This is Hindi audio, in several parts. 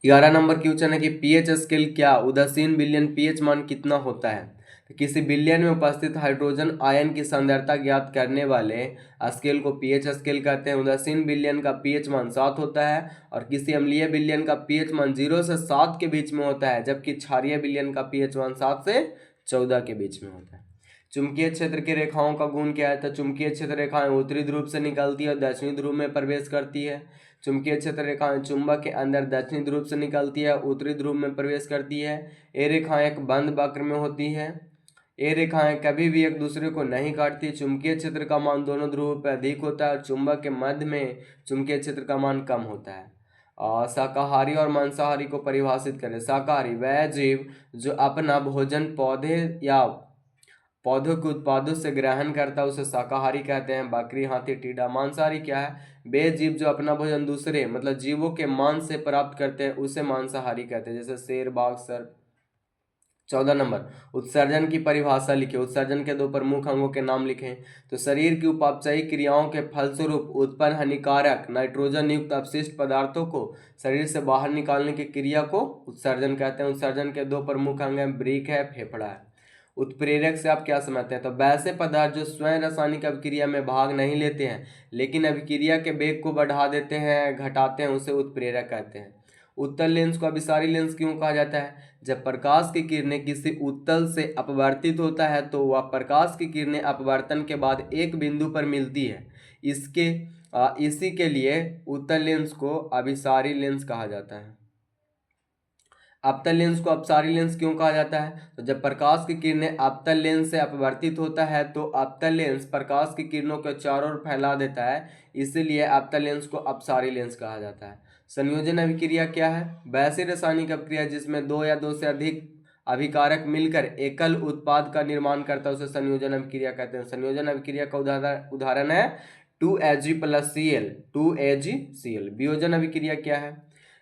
11 नंबर क्वेश्चन है कि पीएच स्केल क्या, उदासीन विलयन पीएच मान कितना होता है। तो किसी विलयन में उपस्थित हाइड्रोजन आयन की सांद्रता ज्ञात करने वाले स्केल को पीएच स्केल कहते हैं। उदासीन विलयन का पीएच मान 7 होता है और किसी अम्लीय विलयन का पीएच मान 0 से 7 के बीच में होता है, जबकि क्षारीय विलयन का पीएच मान 7 से 14 के बीच में होता है। चुंबकीय क्षेत्र की रेखाओं का गुण क्या है। तो चुंबकीय क्षेत्र रेखाएं उत्तरी ध्रुव से निकलती है और दक्षिणी ध्रुव में प्रवेश करती है। चुंबकीय क्षेत्र रेखाएं चुंबक के अंदर दक्षिणी ध्रुव से निकलती है, उत्तरी ध्रुव में प्रवेश करती है। ये रेखाएं एक बंद वक्र में होती है। ये रेखाएं कभी भी एक दूसरे को नहीं काटती। चुंबकीय क्षेत्र का मान दोनों ध्रुवों पर अधिक होता है और चुंबक के मध्य में चुंबकीय क्षेत्र का मान कम होता है। और शाकाहारी और मांसाहारी को परिभाषित करें। शाकाहारी वह जीव जो अपना भोजन पौधे या पौधों के उत्पादों से ग्रहण करता है, उसे शाकाहारी कहते हैं। बकरी, हाथी, टीडा। मांसाहारी क्या है, वे जीव जो अपना भोजन दूसरे मतलब जीवों के मांस से प्राप्त करते हैं, उसे मांसाहारी कहते हैं, जैसे शेर, बाघ, सर्प। 14 नंबर उत्सर्जन की परिभाषा लिखे। उत्सर्जन के दो प्रमुख अंगों के नाम लिखें। तो शरीर की उपापचयी क्रियाओं के फलस्वरूप उत्पन्न हानिकारक नाइट्रोजन युक्त अपशिष्ट पदार्थों को शरीर से बाहर निकालने की क्रिया को उत्सर्जन कहते हैं। उत्सर्जन के दो प्रमुख अंग हैं, ब्रीक है, फेफड़ा है। उत्प्रेरक से आप क्या समझते हैं। तो वैसे पदार्थ जो स्वयं रासायनिक अभिक्रिया में भाग नहीं लेते हैं लेकिन अभिक्रिया के वेग को बढ़ा देते हैं, घटाते हैं, उसे उत्प्रेरक कहते हैं। उत्तल लेंस को अभिसारी लेंस क्यों कहा जाता है। जब प्रकाश की किरणें किसी उत्तल से अपवर्तित होता है तो वह प्रकाश की किरणें अपवर्तन के बाद एक बिंदु पर मिलती है। इसी के लिए उत्तल लेंस को अभिसारी लेंस कहा जाता है। अवतल लेंस को अपसारी लेंस क्यों कहा जाता है। तो जब प्रकाश की किरणें अवतल लेंस से अपवर्तित होता है तो अवतल लेंस प्रकाश की किरणों को चारों ओर फैला देता है, इसीलिए अवतल लेंस को अपसारी लेंस कहा जाता है। संयोजन अभिक्रिया क्या है। वैसी रासायनिक अभिक्रिया जिसमें दो या दो से अधिक अभिकारक मिलकर एकल उत्पाद का निर्माण करता है, उसे संयोजन अभिक्रिया कहते हैं। संयोजन अभिक्रिया का उदाहरण है 2Ag + Cl, 2AgCl। वियोजन अभिक्रिया क्या है,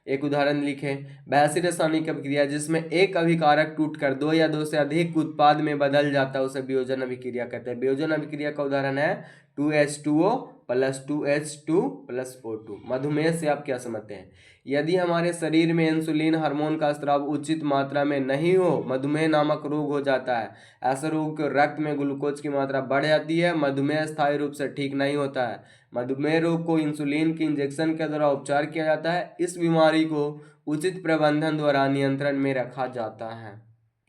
एक उदाहरण लिखें। वैसी रासायनिक अभिक्रिया जिसमें एक अभिकारक टूटकर दो या दो से अधिक उत्पाद में बदल जाता है, उसे वियोजन अभिक्रिया कहते हैं। वियोजन अभिक्रिया का उदाहरण है 2H2O + 2H2 + O2। मधुमेह से आप क्या समझते हैं। यदि हमारे शरीर में इंसुलिन हार्मोन का स्राव उचित मात्रा में नहीं हो, मधुमेह नामक रोग हो जाता है। ऐसे रोग के रक्त में ग्लूकोज की मात्रा बढ़ जाती है। मधुमेह स्थायी रूप से ठीक नहीं होता है। मधुमेह रोग को इंसुलिन के इंजेक्शन के द्वारा उपचार किया जाता है। इस बीमारी को उचित प्रबंधन द्वारा नियंत्रण में रखा जाता है।